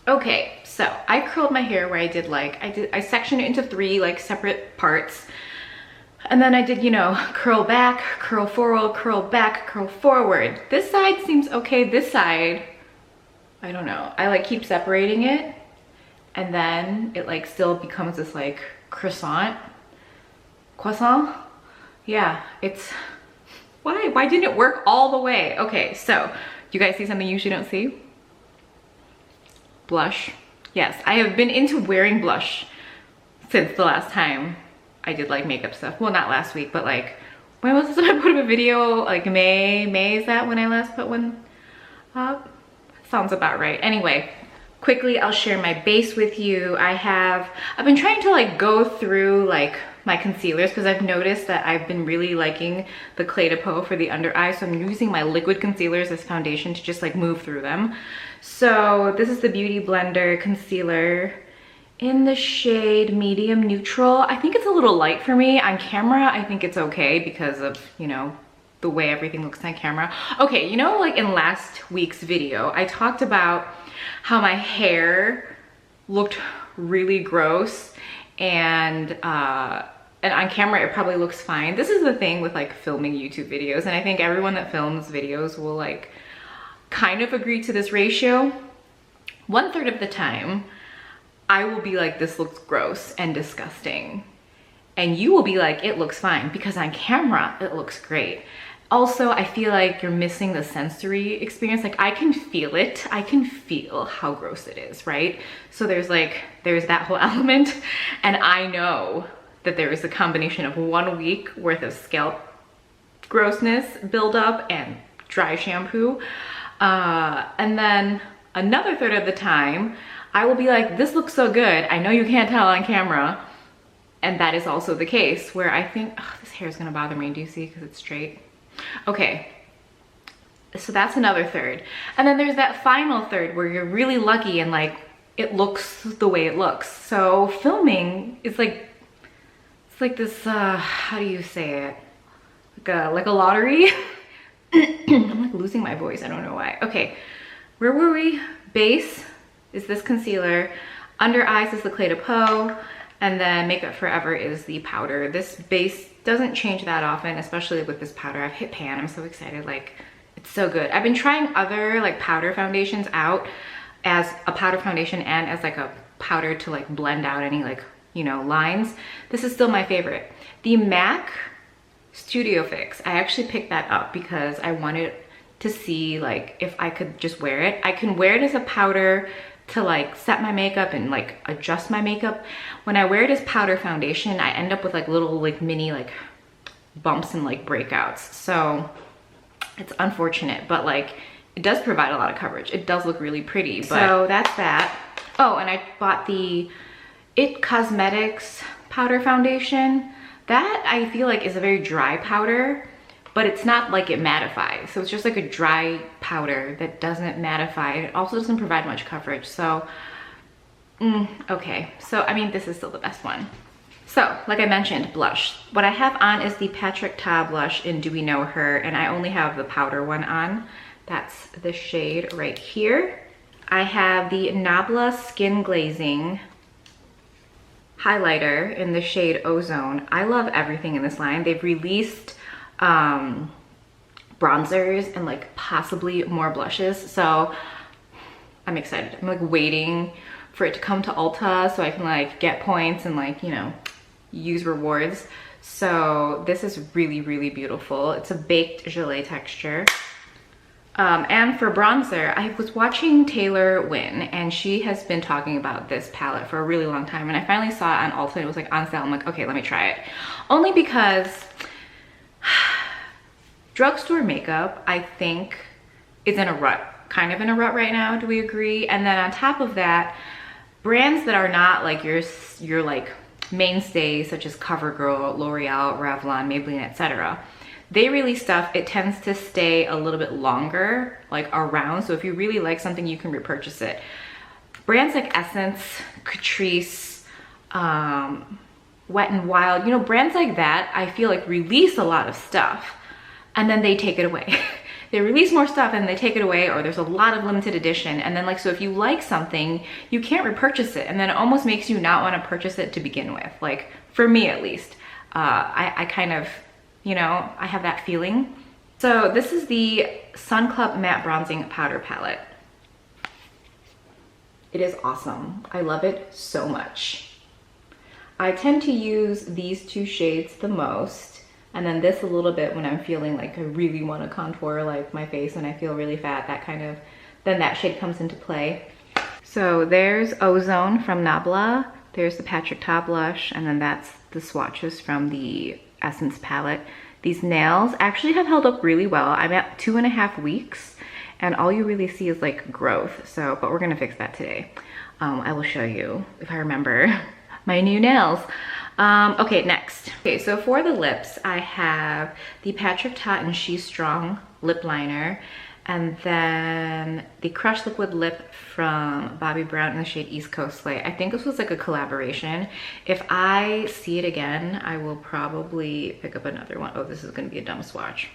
Okay, so I curled my hair where I sectioned it into 3 like separate parts. And then I did, you know, curl back, curl forward, curl back, curl forward. This side seems okay. This side, I don't know. I like keep separating it, and then it like still becomes this like croissant. Yeah, it's, why didn't it work all the way? Okay, so you guys see something you usually don't see? Blush. Yes, I have been into wearing blush since the last time I did like makeup stuff. Well, not last week, but like, when was this? I put up a video, like May, is that when I last put one up? Sounds about right. Anyway, quickly, I'll share my base with you. I've been trying to like go through like my concealers because I've noticed that I've been really liking the Clé de Peau for the under eye. So I'm using my liquid concealers as foundation to just like move through them. So this is the Beauty Blender concealer in the shade medium neutral. I think it's a little light for me. On camera, I think it's okay because of, you know, the way everything looks on camera. Okay, you know, like in last week's video, I talked about how my hair looked really gross and on camera it probably looks fine. This is the thing with like filming YouTube videos, and I think everyone that films videos will like kind of agree to this ratio. 1/3 of the time, I will be like, this looks gross and disgusting. And you will be like, it looks fine, because on camera, it looks great. Also, I feel like you're missing the sensory experience. Like I can feel it. I can feel how gross it is, right? So there's that whole element. And I know that there is a combination of 1 week worth of scalp grossness buildup and dry shampoo. And then another 1/3 of the time, I will be like, this looks so good. I know you can't tell on camera. And that is also the case where I think, oh, this hair is gonna bother me. Do you see, because it's straight? Okay, so that's another 1/3. And then there's that final 1/3 where you're really lucky and like, it looks the way it looks. So filming is like, it's like this, how do you say it? Like a lottery. I'm like losing my voice, I don't know why. Okay, where were we? Base is this concealer, under eyes is the Clé de Peau, and then Makeup Forever is the powder. This base doesn't change that often, especially with this powder. I've hit pan, I'm so excited, like it's so good. I've been trying other like powder foundations out as a powder foundation and as like a powder to like blend out any like, you know, lines. This is still my favorite. The MAC Studio Fix, I actually picked that up because I wanted to see like if I could just wear it. I can wear it as a powder to like set my makeup and like adjust my makeup. When I wear it as powder foundation, I end up with like little like mini like bumps and like breakouts. So it's unfortunate, but like it does provide a lot of coverage. It does look really pretty, but so that's that. Oh, and I bought the It Cosmetics powder foundation. That I feel like is a very dry powder, but it's not like it mattifies. So it's just like a dry powder that doesn't mattify. It also doesn't provide much coverage. So, okay. So, I mean, this is still the best one. So, like I mentioned, blush. What I have on is the Patrick Ta blush in Do We Know Her, and I only have the powder one on. That's the shade right here. I have the Nabla Skin Glazing highlighter in the shade Ozone. I love everything in this line. They've released bronzers and like possibly more blushes, so I'm excited. I'm like waiting for it to come to Ulta so I can like get points and like, you know, use rewards. So this is really, really beautiful. It's a baked gelée texture. And for bronzer, I was watching Taylor Wynn, and she has been talking about this palette for a really long time, and I finally saw it on Ulta. It was like on sale. I'm like, okay, let me try it. Only because drugstore makeup, I think, is in a rut, kind of in a rut right now. Do we agree? And then on top of that, brands that are not like your like mainstays, such as CoverGirl, L'Oreal, Revlon, Maybelline, etc., they release stuff, it tends to stay a little bit longer, like around. So if you really like something, you can repurchase it. Brands like Essence, Catrice, Wet n Wild, you know, brands like that, I feel like release a lot of stuff and then they take it away. they release more stuff and they take it away, or there's a lot of limited edition. And then like, so if you like something, you can't repurchase it. And then it almost makes you not want to purchase it to begin with. Like for me at least, I kind of, you know, I have that feeling. So this is the Sun Club Matte Bronzing Powder Palette. It is awesome. I love it so much. I tend to use these two shades the most, and then this a little bit when I'm feeling like I really want to contour like my face and I feel really fat, that kind of, then that shade comes into play. So there's Ozone from Nabla, there's the Patrick Ta blush, and then that's the swatches from the Essence palette. These nails actually have held up really well. I'm at 2.5 weeks, and all you really see is like growth. So, but we're gonna fix that today. I will show you if I remember my new nails. Okay, next. Okay, so for the lips, I have the Patrick Ta and She's Strong lip liner, and then the Crush Liquid Lip from Bobbi Brown in the shade East Coast Slay. I think this was like a collaboration. If I see it again, I will probably pick up another one. Oh, this is gonna be a dumb swatch.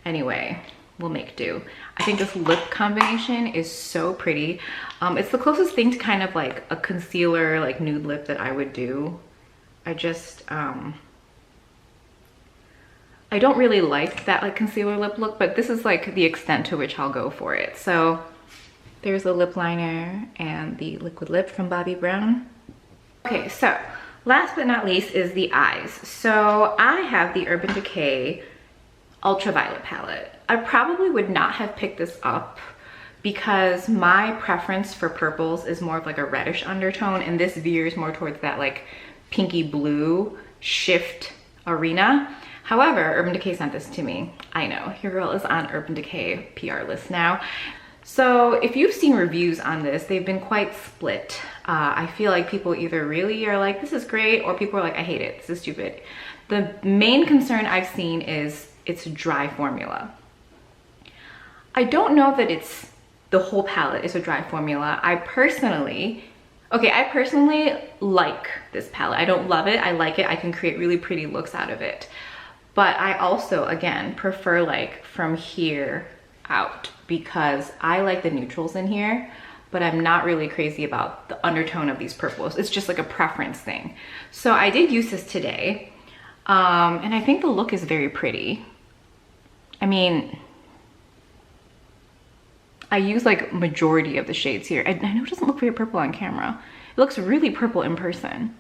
Anyway, we'll make do. I think this lip combination is so pretty. It's the closest thing to kind of like a concealer, like nude lip that I would do. I just, I don't really like that like concealer lip look, but this is like the extent to which I'll go for it. So there's the lip liner and the liquid lip from Bobbi Brown. Okay, so last but not least is the eyes. So I have the Urban Decay Ultraviolet palette. I probably would not have picked this up because my preference for purples is more of like a reddish undertone, and this veers more towards that like pinky blue shift arena. However, Urban Decay sent this to me. I know, your girl is on Urban Decay PR list now. So if you've seen reviews on this, they've been quite split. I feel like people either really are like, this is great, or people are like, I hate it, this is stupid. The main concern I've seen is it's a dry formula. I don't know that it's the whole palette is a dry formula. I personally like this palette. I don't love it, I like it. I can create really pretty looks out of it. But I also, again, prefer like from here out because I like the neutrals in here, but I'm not really crazy about the undertone of these purples. It's just like a preference thing. So I did use this today, and I think the look is very pretty. I mean, I use like majority of the shades here. I know it doesn't look very purple on camera. It looks really purple in person.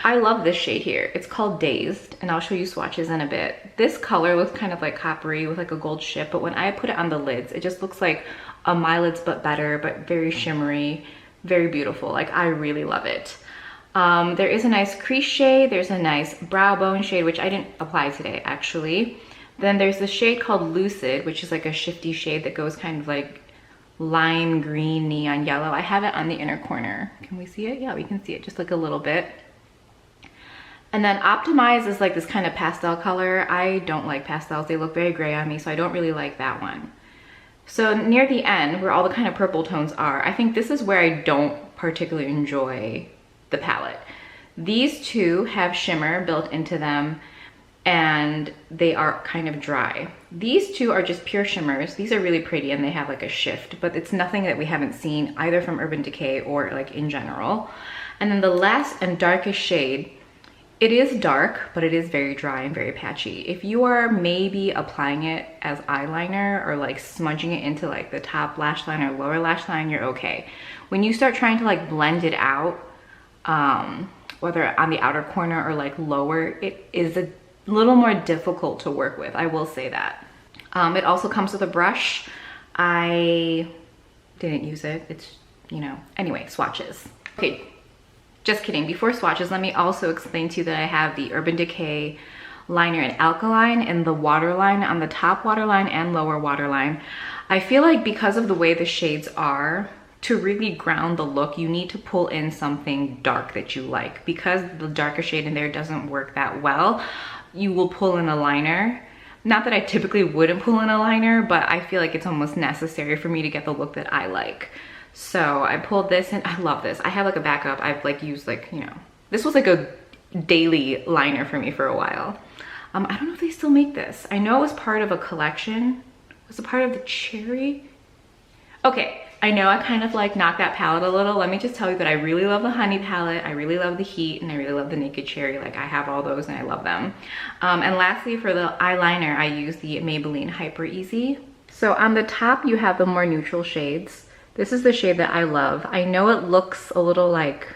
I love this shade here. It's called Dazed, and I'll show you swatches in a bit. This color looks kind of like coppery with like a gold ship, but when I put it on the lids, it just looks like a My Lids but better, but very shimmery, very beautiful. Like, I really love it. There is a nice crease shade. There's a nice brow bone shade, which I didn't apply today actually. Then there's this shade called Lucid, which is like a shifty shade that goes kind of like lime green, neon yellow. I have it on the inner corner. Can we see it? Yeah, we can see it just like a little bit. And then Optimize is like this kind of pastel color. I don't like pastels. They look very gray on me, so I don't really like that one. So near the end, where all the kind of purple tones are, I think this is where I don't particularly enjoy the palette. These two have shimmer built into them, and they are kind of dry. These two are just pure shimmers. These are really pretty, and they have like a shift, but it's nothing that we haven't seen either from Urban Decay or like in general. And then the last and darkest shade, it is dark, but it is very dry and very patchy. If you are maybe applying it as eyeliner or like smudging it into like the top lash line or lower lash line, you're okay. When you start trying to like blend it out, whether on the outer corner or like lower, it is a little more difficult to work with, I will say that. It also comes with a brush. I didn't use it, it's, you know, anyway, swatches. Okay. Just kidding, before swatches, let me also explain to you that I have the Urban Decay liner in Alkaline and the waterline on the top waterline and lower waterline. I feel like because of the way the shades are, to really ground the look, you need to pull in something dark that you like. Because the darker shade in there doesn't work that well, you will pull in a liner. Not that I typically wouldn't pull in a liner, but I feel like it's almost necessary for me to get the look that I like. So I pulled this, and I love this. I have like a backup. I've like used like, you know, this was like a daily liner for me for a while. I don't know if they still make this. I know it was part of a collection Was it part of the cherry? Okay, I know I kind of like knocked that palette a little. Let me just tell you that I really love the honey palette. I really love the heat, and I really love the naked cherry. Like, I have all those and I love them. And lastly, for the eyeliner, I use the Maybelline Hyper Easy. So on the top, you have the more neutral shades. This is the shade that I love. I know it looks a little like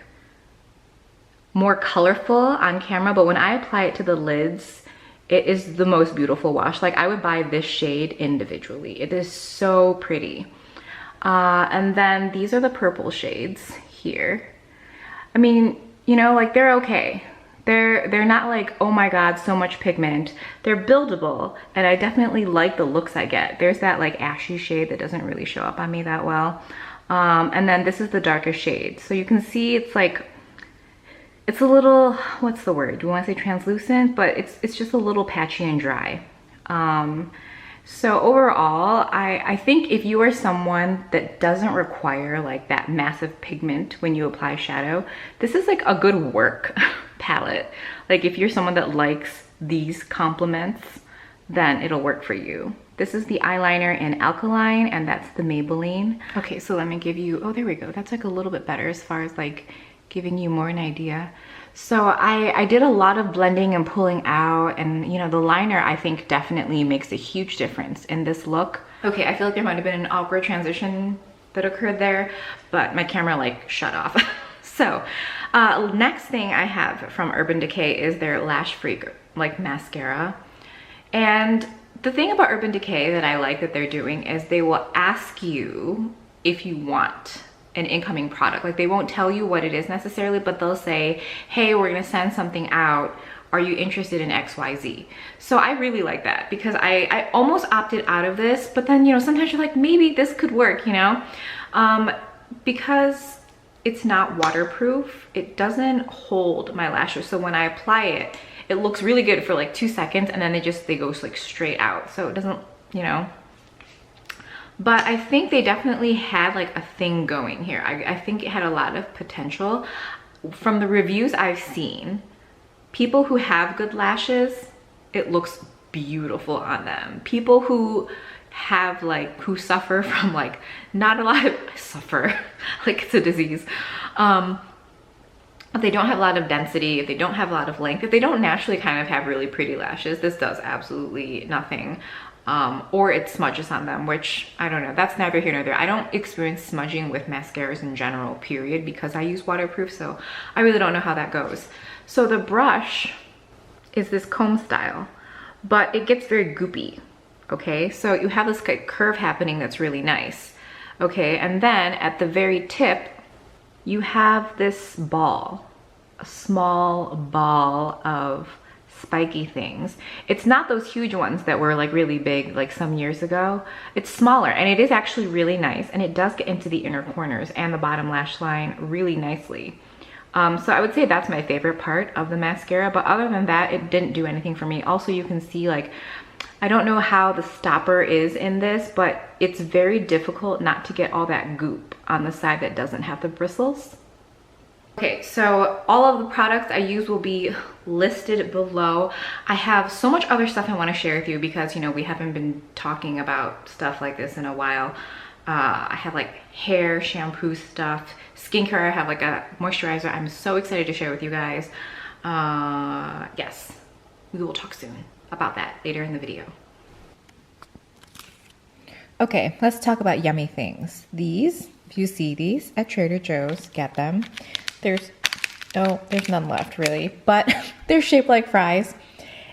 more colorful on camera, but when I apply it to the lids, it is the most beautiful wash. Like, I would buy this shade individually. It is so pretty. And then these are the purple shades here. I mean, you know, like, they're okay. They're not like, oh my God, so much pigment. They're buildable, and I definitely like the looks I get. There's that like ashy shade that doesn't really show up on me that well. And then this is the darkest shade. So you can see it's like, it's a little, what's the word? Do you want to say translucent? But it's just a little patchy and dry. So overall, I think if you are someone that doesn't require like that massive pigment when you apply shadow, this is like a good work palette. Like, if you're someone that likes these complements, then it'll work for you. This is the eyeliner in Alkaline, and that's the Maybelline. Okay, so let me give you, oh, there we go. That's like a little bit better as far as like giving you more an idea. So I did a lot of blending and pulling out, and you know, the liner I think definitely makes a huge difference in this look. Okay, I feel like there might have been an awkward transition that occurred there, but my camera like shut off. So next thing I have from Urban Decay is their Lash Freak like mascara. And the thing about Urban Decay that I like that they're doing is they will ask you if you want an incoming product. Like, they won't tell you what it is necessarily, but they'll say, hey, we're gonna send something out. Are you interested in XYZ? So I really like that, because I almost opted out of this, but then, you know, sometimes you're like, maybe this could work, you know? Because it's not waterproof, it doesn't hold my lashes. So when I apply it, it looks really good for like 2 seconds, and then they go like straight out. So it doesn't, you know. But I think they definitely had like a thing going here. I think it had a lot of potential. From the reviews I've seen, people who have good lashes, it looks beautiful on them. People who have like, who suffer from like not a lot of, suffer, like it's a disease. If they don't have a lot of density, if they don't have a lot of length, if they don't naturally kind of have really pretty lashes, this does absolutely nothing. Or it smudges on them, which I don't know, that's neither here nor there. I don't experience smudging with mascaras in general, period, because I use waterproof, so I really don't know how that goes. So the brush is this comb style, but it gets very goopy, okay? So you have this like curve happening that's really nice, okay? And then at the very tip, you have this ball, a small ball of spiky things. It's not those huge ones that were like really big like some years ago. It's smaller, and it is actually really nice, and it does get into the inner corners and the bottom lash line really nicely. So I would say that's my favorite part of the mascara, but other than that, it didn't do anything for me. Also, you can see like, I don't know how the stopper is in this, but it's very difficult not to get all that goop on the side that doesn't have the bristles. Okay, so all of the products I use will be listed below. I have so much other stuff I want to share with you because, you know, we haven't been talking about stuff like this in a while. I have like hair, shampoo stuff, skincare. I have like a moisturizer I'm so excited to share with you guys. Yes, we will talk soon about that later in the video. Okay, let's talk about yummy things. These, if you see these at Trader Joe's, get them. There's none left really, but they're shaped like fries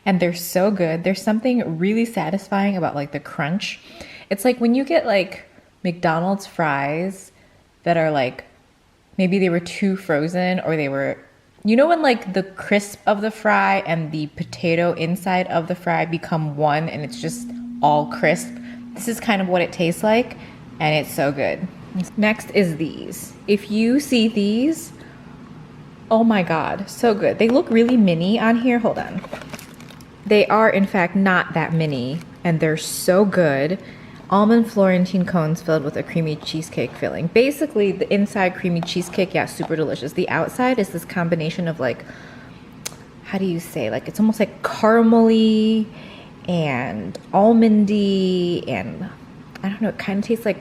and they're so good. There's something really satisfying about like the crunch. It's like when you get like McDonald's fries that are like, maybe they were too frozen, or they were, you know, when like the crisp of the fry and the potato inside of the fry become one and it's just all crisp. This is kind of what it tastes like, and it's so good. Next is these. If you see these, oh my God, so good. They look really mini on here. Hold on. They are in fact not that mini, and they're so good. Almond Florentine cones filled with a creamy cheesecake filling. Basically, the inside creamy cheesecake, yeah, super delicious. The outside is this combination of like, how do you say? Like, it's almost like caramely and almondy, and I don't know, it kind of tastes like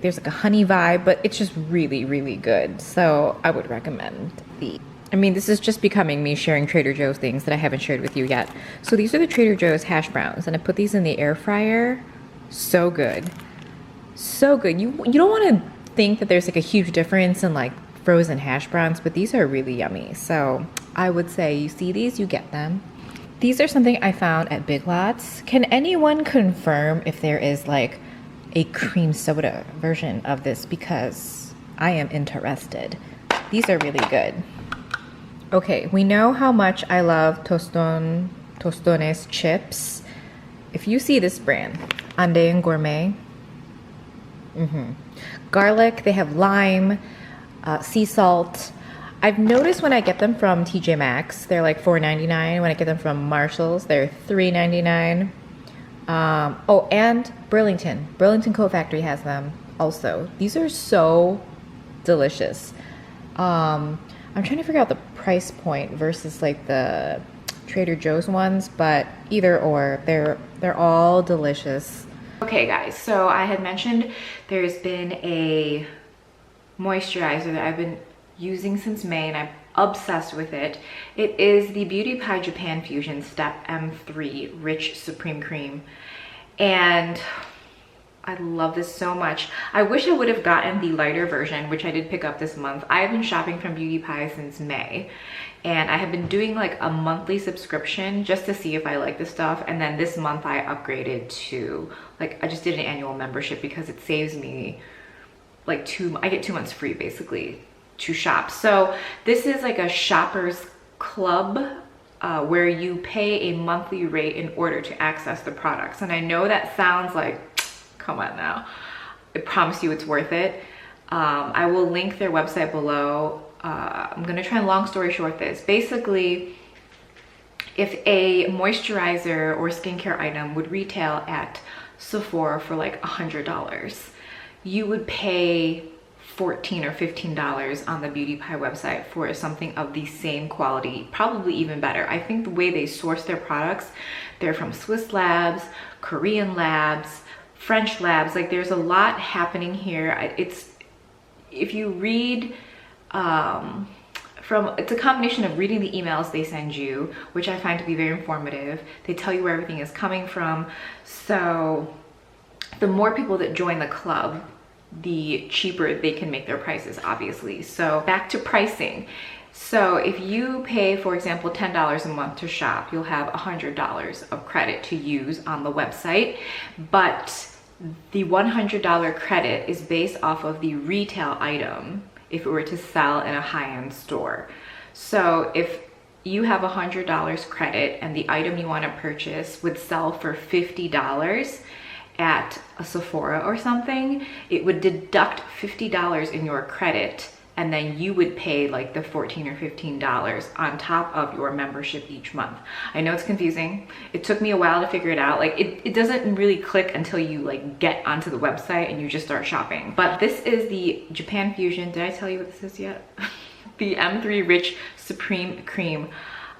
there's like a honey vibe, but it's just really, really good. So I would recommend these. I mean, this is just becoming me sharing Trader Joe's things that I haven't shared with you yet. So these are the Trader Joe's hash browns, and I put these in the air fryer. So good. So good. You don't want to think that there's like a huge difference in like frozen hash browns, but these are really yummy. So I would say you see these, you get them. These are something I found at Big Lots. Can anyone confirm if there is like a cream soda version of this? Because I am interested. These are really good. Okay, we know how much I love Tostones chips. If you see this brand, Andean Gourmet, garlic, they have lime, sea salt. I've noticed when I get them from TJ Maxx, they're like $4.99. When I get them from Marshall's, they're $3.99. Oh, and Burlington Coat Factory has them also. These are so delicious. I'm trying to figure out the price point versus like the Trader Joe's ones, but either or, they're all delicious. Okay guys, so I had mentioned there's been a moisturizer that I've been using since May and I'm obsessed with it. It is the Beauty Pie Japan Fusion Step M3 Rich Supreme Cream, and I love this so much. I wish I would have gotten the lighter version, which I did pick up this month. I have been shopping from Beauty Pie since May, and I have been doing like a monthly subscription just to see if I like the stuff. And then this month I upgraded to like, I just did an annual membership because it saves me like I get 2 months free basically to shop. So this is like a shoppers club where you pay a monthly rate in order to access the products. And I know that sounds like, come on now, I promise you it's worth it. I will link their website below. I'm gonna try and long story short this. Basically, if a moisturizer or skincare item would retail at Sephora for like $100, you would pay $14 or $15 on the Beauty Pie website for something of the same quality, probably even better. I think the way they source their products, they're from Swiss labs, Korean labs, French labs. Like there's a lot happening here. If you read it's a combination of reading the emails they send you, which I find to be very informative. They tell you where everything is coming from. So the more people that join the club, the cheaper they can make their prices, obviously. So back to pricing. So if you pay, for example, $10 a month to shop, you'll have $100 of credit to use on the website. But the $100 credit is based off of the retail item if it were to sell in a high-end store. So if you have $100 credit and the item you want to purchase would sell for $50 at a Sephora or something, it would deduct $50 in your credit, and then you would pay like the $14 or $15 on top of your membership each month. I know it's confusing. It took me a while to figure it out. Like it doesn't really click until you like get onto the website and you just start shopping. But this is the Japan Fusion. Did I tell you what this is yet? The M3 Rich Supreme Cream.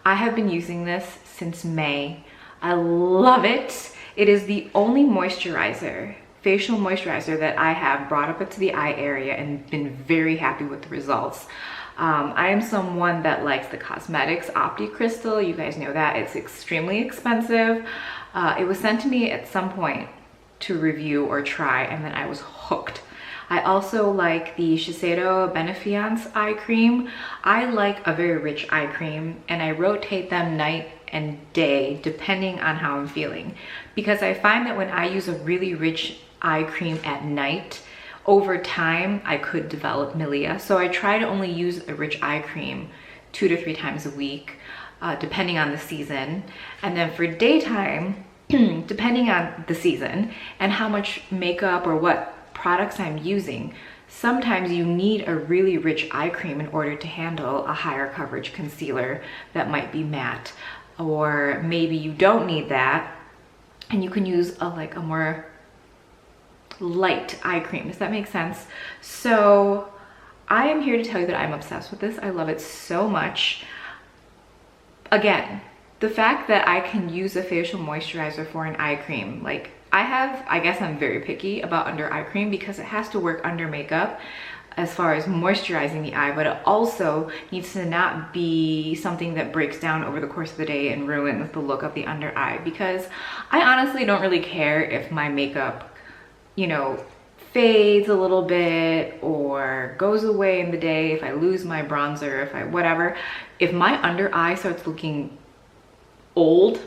I have been using this since May. I love it. It is the only moisturizer, facial moisturizer, that I have brought up into the eye area and been very happy with the results. I am someone that likes the cosmetics Opti Crystal. You guys know that. It's extremely expensive. It was sent to me at some point to review or try, and then I was hooked. I also like the Shiseido Benefiance eye cream. I like a very rich eye cream, and I rotate them night and day depending on how I'm feeling, because I find that when I use a really rich eye cream at night, over time I could develop milia. So I try to only use a rich eye cream 2 to 3 times a week, depending on the season. And then for daytime, depending on the season and how much makeup or what products I'm using, sometimes you need a really rich eye cream in order to handle a higher coverage concealer that might be matte. Or maybe you don't need that and you can use a more light eye cream. Does that make sense? So I am here to tell you that I'm obsessed with this. I love it so much. Again, the fact that I can use a facial moisturizer for an eye cream, like I guess I'm very picky about under eye cream because it has to work under makeup as far as moisturizing the eye, but it also needs to not be something that breaks down over the course of the day and ruins the look of the under eye, because I honestly don't really care if my makeup, you know, fades a little bit or goes away in the day, if I lose my bronzer, if I whatever. If my under eye starts looking old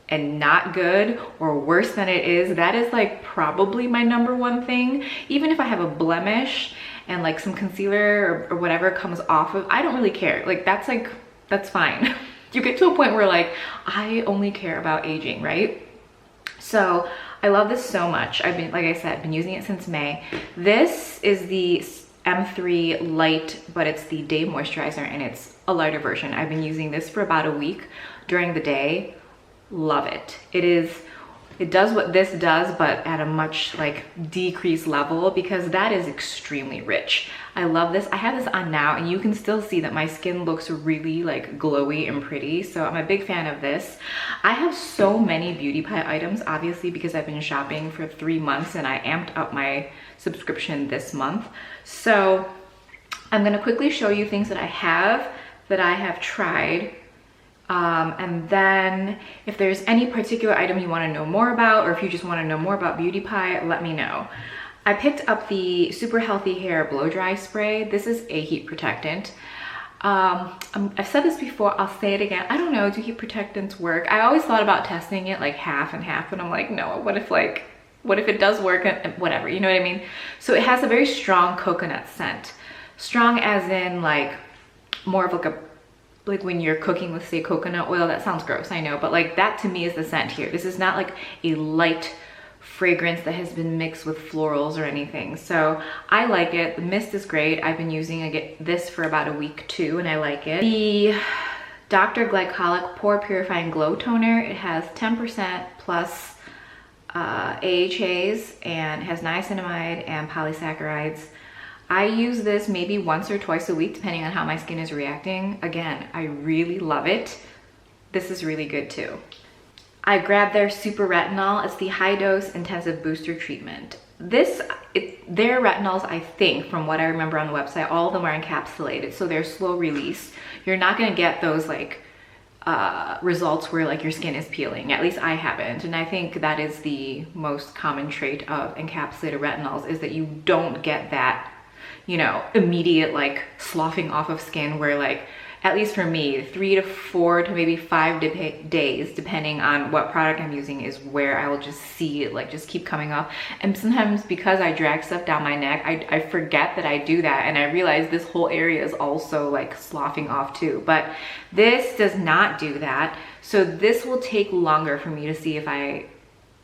and not good or worse than it is, that is like probably my #1 thing. Even if I have a blemish and like some concealer or whatever comes off of, I don't really care. Like that's fine. You get to a point where like I only care about aging, right? So I love this so much. I've been, like I said, been using it since May. This is the M3 Light, but it's the day moisturizer and it's a lighter version. I've been using this for about a week during the day. Love it. It does what this does, but at a much like decreased level, because that is extremely rich. I love this. I have this on now and you can still see that my skin looks really like glowy and pretty. So I'm a big fan of this. I have so many beauty pie items, obviously, because I've been shopping for 3 months and I amped up my subscription this month. So I'm gonna quickly show you things that I have tried. And then if there's any particular item you want to know more about, or if you just want to know more about beauty pie, let me know. I picked up the Super Healthy Hair Blow Dry Spray. This is a heat protectant. I've said this before, I'll say it again. I don't know, do heat protectants work? I always thought about testing it like half and half, but I'm like, no, what if it does work and whatever, you know what I mean? So it has a very strong coconut scent. Strong as in like more of like when you're cooking with, say, coconut oil. That sounds gross, I know, but like that to me is the scent here. This is not like a light fragrance that has been mixed with florals or anything. So I like it. The mist is great. I've been using this for about a week too, and I like it. The Dr. Glycolic Pore Purifying Glow Toner, it has 10% plus AHAs and has niacinamide and polysaccharides. I use this maybe once or twice a week, depending on how my skin is reacting. Again, I really love it. This is really good too. I grabbed their Super Retinol. It's the high dose intensive booster treatment. Their retinols, I think, from what I remember on the website, all of them are encapsulated, so they're slow release. You're not gonna get those like results where like your skin is peeling. At least I haven't, and I think that is the most common trait of encapsulated retinols, is that you don't get that, you know, immediate like sloughing off of skin where like, at least for me, 3 to 4 to maybe 5 days, depending on what product I'm using, is where I will just see it like just keep coming off. And sometimes because I drag stuff down my neck, I forget that I do that, and I realize this whole area is also like sloughing off too. But this does not do that. So this will take longer for me to see if I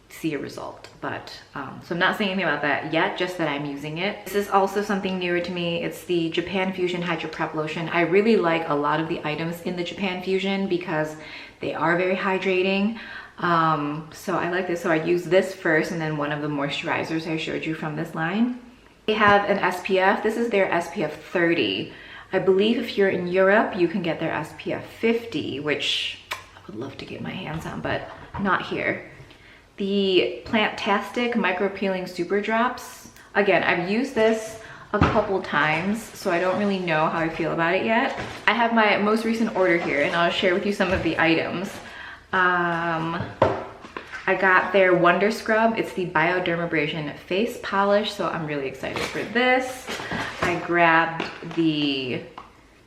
see a result, but so I'm not saying anything about that yet, just that I'm using it. This is also something newer to me. It's the Japan Fusion Hydro Prep Lotion. I really like a lot of the items in the Japan Fusion because they are very hydrating. So I like this. So I use this first, and then one of the moisturizers I showed you from this line. They have an SPF. This is their SPF 30. I believe if you're in Europe, you can get their SPF 50, which I would love to get my hands on, but not here. The Plantastic Micro Peeling Super Drops. Again, I've used this a couple times, so I don't really know how I feel about it yet. I have my most recent order here, and I'll share with you some of the items. I got their Wonderscrub. It's the Biodermabrasion Face Polish, so I'm really excited for this. I grabbed the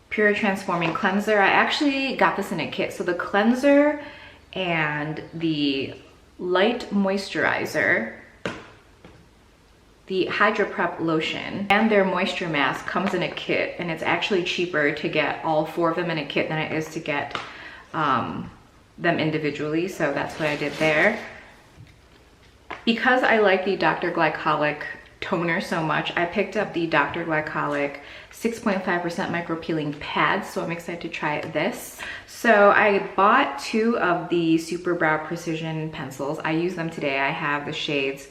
Pure Transforming Cleanser. I actually got this in a kit. So the cleanser and the light moisturizer, the Hydro Prep lotion, and their moisture mask comes in a kit, and it's actually cheaper to get all 4 of them in a kit than it is to get them individually, so that's what I did there. Because I like the Dr. Glycolic toner so much, I picked up the Dr. Glycolic 6.5% micro peeling pads, so I'm excited to try this. So I bought 2 of the Super Brow Precision pencils. I use them today. I have the shades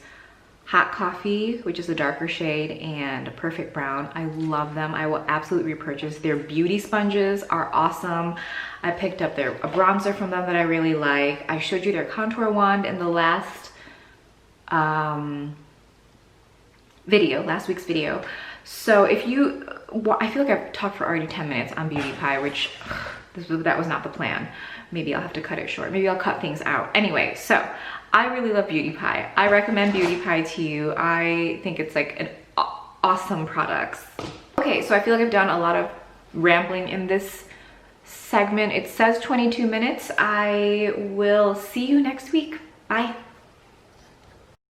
hot coffee, which is a darker shade, and a perfect brown. I love them. I will absolutely repurchase. Their beauty sponges are awesome. I picked up a bronzer from them that I really like. I showed you their contour wand in the last last week's video. So if you, I feel like I've talked for already 10 minutes on Beauty Pie, which that was not the plan. Maybe I'll have to cut it short. Maybe I'll cut things out. Anyway, so I really love Beauty Pie. I recommend Beauty Pie to you. I think it's like an awesome product. Okay, so I feel like I've done a lot of rambling in this segment. It says 22 minutes. I will see you next week. Bye.